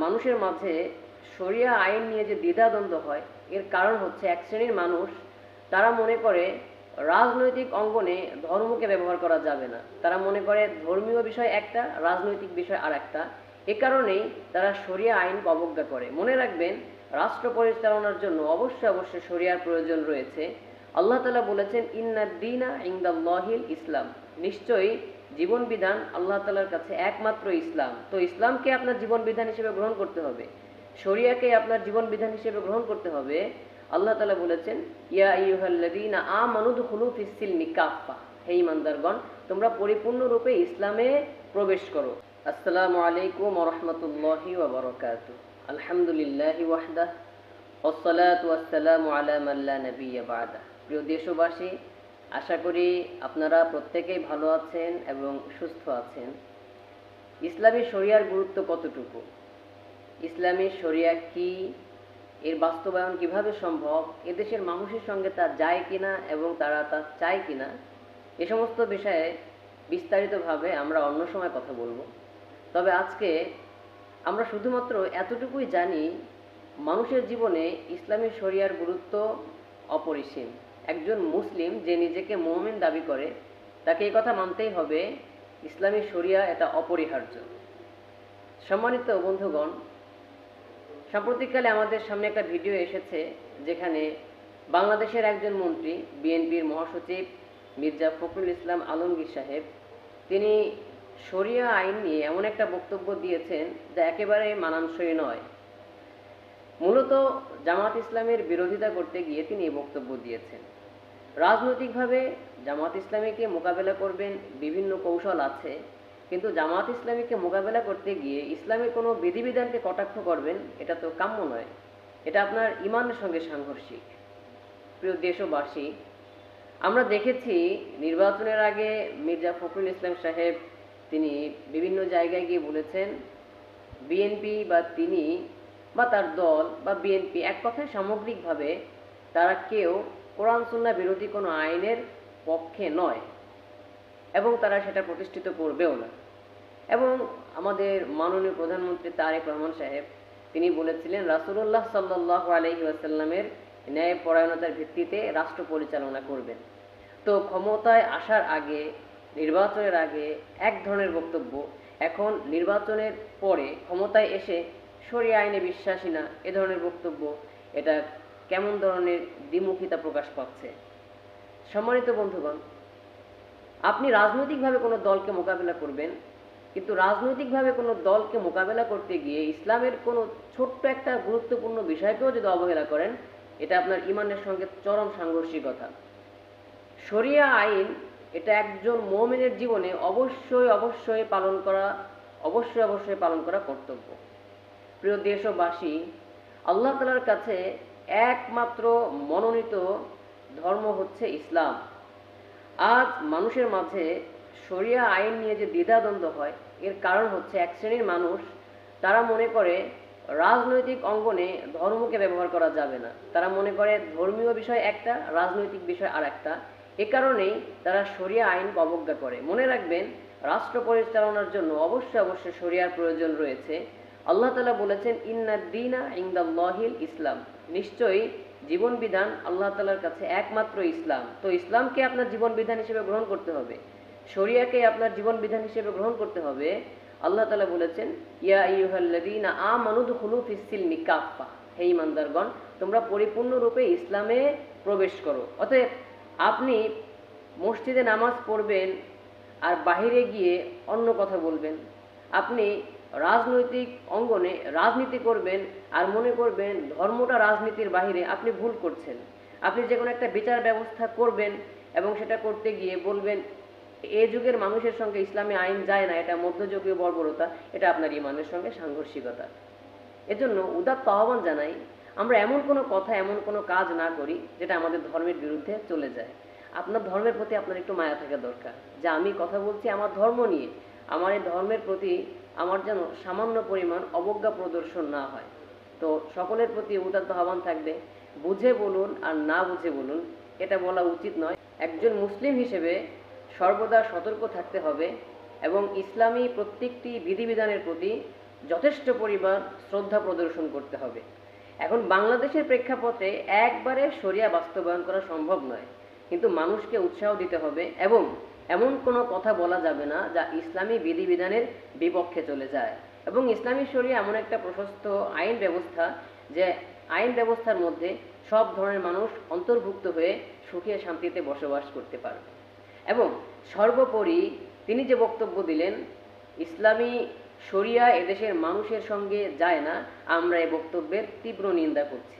মানুষের মাঝে শরিয়া আইন নিয়ে যে দ্বিধাদ্বন্দ্ব হয়, এর কারণ হচ্ছে এক শ্রেণীর মানুষ তারা মনে করে রাজনৈতিক অঙ্গনে ধর্মকে ব্যবহার করা যাবে না। তারা মনে করে ধর্মীয় বিষয় একটা, রাজনৈতিক বিষয় আর একটা। এ কারণেই তারা শরিয়া আইন অবজ্ঞা করে। মনে রাখবেন, রাষ্ট্র পরিচালনার জন্য অবশ্যই অবশ্যই শরিয়ার প্রয়োজন রয়েছে। আল্লাহ তাআলা বলেছেন, ইন্নাদ দীনা ইনদাল্লাহিল ইসলাম, নিশ্চয়ই জীবন বিধান আল্লাহ তাআলার কাছে একমাত্র ইসলাম। তো ইসলামকে আপনার জীবন বিধান হিসেবে গ্রহণ করতে হবে, শরিয়াকে আপনার জীবন বিধান হিসেবে গ্রহণ করতে হবে। আল্লাহ তাআলা বলেছেন, ইয়া আইয়ুহাল্লাযীনা আমানু দুখুলু ফিস-সিলমি কাফফা, হে ঈমানদারগণ, তোমরা পরিপূর্ণরূপে ইসলামে প্রবেশ করো। আসসালামু আলাইকুম ওয়া রাহমাতুল্লাহি ওয়া বারাকাতুহু। আলহামদুলিল্লাহি ওয়াহদাহ, ওয়াসসালাতু ওয়াসসালামু আলা মান লা নাবিয়্যা বা'দা। প্রিয় দেশবাসী, আশা করি আপনারা প্রত্যেকেই ভালো আছেন এবং সুস্থ আছেন। ইসলামী শরিয়ার গুরুত্ব কতটুকু, ইসলামী শরিয়া কি, এর বাস্তবায়ন কিভাবে সম্ভব, এদেশের মানুষের সঙ্গে তা যায় কিনা এবং তারা তা চায় কিনা, এ সমস্ত বিষয়ে বিস্তারিতভাবে আমরা অন্য সময় কথা বলবো। তবে আজকে আমরা শুধুমাত্র এতটুকুই জানি, মানুষের জীবনে ইসলামী শরিয়ার গুরুত্ব অপরিসীম। একজন মুসলিম যে নিজেকে মুমিন দাবি করে, তাকে এই কথা মানতেই হবে, ইসলামী শরিয়া এটা অপরিহার্য। সম্মানিত বন্ধুগণ, সাম্প্রতিককালে আমাদের সামনে একটা ভিডিও এসেছে, যেখানে বাংলাদেশের একজন মন্ত্রী, বিএনপির মহাসচিব মির্জা ফখরুল ইসলাম আলমগীর সাহেব, তিনি শরিয়া আইন নিয়ে এমন একটা বক্তব্য দিয়েছেন যা একেবারে মানানসই নয়। মূলত জামাত ইসলামের বিরোধিতা করতে গিয়ে তিনি এই বক্তব্য দিয়েছেন। রাজনৈতিকভাবে জামাত ইসলামীকে মোকাবেলা করবেন, বিভিন্ন কৌশল আছে, কিন্তু জামাত ইসলামীকে মোকাবেলা করতে গিয়ে ইসলামের কোনো বিধিবিধানকে কটাক্ষ করবেন, এটা তো কাম্য নয়। এটা আপনার ইমানের সঙ্গে সাংঘর্ষিক। প্রিয় দেশবাসী, আমরা দেখেছি নির্বাচনের আগে মির্জা ফখরুল ইসলাম সাহেব তিনি বিভিন্ন জায়গায় গিয়ে বলেছেন, বিএনপি বা তিনি বা তার দল বা বিএনপি, এক কথায় সামগ্রিকভাবে তারা কেউ কোরআন সুন্নাহ বিরোধী কোনো আইনের পক্ষে নয় এবং তারা সেটা প্রতিষ্ঠিত করবেও না। এবং আমাদের মাননীয় প্রধানমন্ত্রী তারেক রহমান সাহেব তিনি বলেছিলেন, রাসূলুল্লাহ সাল্লাল্লাহু আলাইহি ওয়াসাল্লামের ন্যায়পরায়ণতার ভিত্তিতে রাষ্ট্র পরিচালনা করবেন। তো ক্ষমতায় আসার আগে, নির্বাচনের আগে এক ধরনের বক্তব্য, এখন নির্বাচনের পরে ক্ষমতায় এসে শরিয়া আইনে বিশ্বাসী না, এ ধরনের বক্তব্য, এটা কেমন ধরনের দ্বিমুখিতা প্রকাশ পাচ্ছে। সম্মানিত বন্ধুগণ, আপনি রাজনৈতিকভাবে কোনো দলকে মোকাবেলা করবেন, কিন্তু রাজনৈতিকভাবে কোনো দলকে মোকাবেলা করতে গিয়ে ইসলামের কোনো ছোট্ট একটা গুরুত্বপূর্ণ বিষয়কেও যদি অবহেলা করেন, এটা আপনার ইমানের সঙ্গে চরম সাংঘর্ষিকতা। শরিয়া আইন এটা একজন মুমিনের জীবনে অবশ্যই অবশ্যই পালন করা কর্তব্য। প্রিয় দেশবাসী, আল্লাহ তাআলার কাছে একমাত্র মনোনীত ধর্ম হচ্ছে ইসলাম। আজ মানুষের মাঝে শরিয়া আইন নিয়ে যে দ্বিধাদ্বন্দ্ব হয়, এর কারণ হচ্ছে এক শ্রেণীর মানুষ তারা মনে করে রাজনৈতিক অঙ্গনে ধর্মকে ব্যবহার করা যাবে না। তারা মনে করে ধর্মীয় বিষয় একটা, রাজনৈতিক বিষয় আর একটা। এ কারণেই তারা শরিয়া আইন অবজ্ঞা করে। মনে রাখবেন, রাষ্ট্র পরিচালনার জন্য অবশ্যই অবশ্যই শরিয়ার প্রয়োজন রয়েছে। আল্লাহ তাআলা বলেছেন, ইন্নাদ দীনা ইনদাল্লাহিল ইসলাম, নিশ্চয়ই জীবন বিধান আল্লাহ তাআলার কাছে একমাত্র ইসলাম। তো ইসলামকে আপনার জীবন বিধান হিসেবে গ্রহণ করতে হবে, শরিয়াকে আপনার জীবন বিধান হিসেবে গ্রহণ করতে হবে। আল্লাহ তাআলা বলেছেন, ইয়া আইয়ুহাল্লাযীনা আমানু দুখুলু ফিস-সিলমি কাফফা, হে ঈমানদারগণ, তোমরা পরিপূর্ণরূপে ইসলামে প্রবেশ করো। অতএব আপনি মসজিদে নামাজ পড়বেন আর বাহিরে গিয়ে অন্য কথা বলবেন, আপনি রাজনৈতিক অঙ্গনে রাজনীতি করবেন আর মনে করবেন ধর্মটা রাজনীতির বাহিরে, আপনি ভুল করছেন। আপনি যে কোনো একটা বিচার ব্যবস্থা করবেন এবং সেটা করতে গিয়ে বলবেন এ যুগের মানুষের সঙ্গে ইসলামী আইন যায় না, এটা মধ্যযুগীয় বর্বরতা, এটা আপনার ইমানের সঙ্গে সাংঘর্ষিকতা। এজন্য উদাত্ত আহ্বান জানাই, আমরা এমন কোনো কথা, এমন কোনো কাজ না করি যেটা আমাদের ধর্মের বিরুদ্ধে চলে যায়। আপনার ধর্মের প্রতি আপনার একটু মায়া থাকা দরকার, যে আমি কথা বলছি আমার ধর্ম নিয়ে, আমার এই ধর্মের প্রতি আমার যেন সামান্য পরিমাণ অবজ্ঞা প্রদর্শন না হয়। তো সকলের প্রতি উদাত্ত আহ্বান থাকবে, বুঝে বলুন আর না বুঝে বলুন, এটা বলা উচিত নয়। একজন মুসলিম হিসেবে সর্বদা সতর্ক থাকতে হবে এবং ইসলামী প্রত্যেকটি বিধিবিধানের প্রতি যথেষ্ট পরিমাণ শ্রদ্ধা প্রদর্শন করতে হবে। এখন বাংলাদেশের প্রেক্ষাপটে একবারে শরিয়া বাস্তবায়ন করা সম্ভব নয়, কিন্তু মানুষকে উৎসাহ দিতে হবে এবং এমন কোনো কথা বলা যাবে না যা ইসলামী বিধিবিধানের বিপক্ষে চলে যায়। এবং ইসলামী শরিয়া এমন একটা প্রশস্ত আইন ব্যবস্থা যে আইন ব্যবস্থার মধ্যে সব ধরনের মানুষ অন্তর্ভুক্ত হয়ে সুখে শান্তিতে বসবাস করতে পারবে। এবং সর্বোপরি তিনি যে বক্তব্য দিলেন, ইসলামী শরিয়া এদেশের মানুষের সঙ্গে যায় না, আমরা এই বক্তব্যের তীব্র নিন্দা করছি।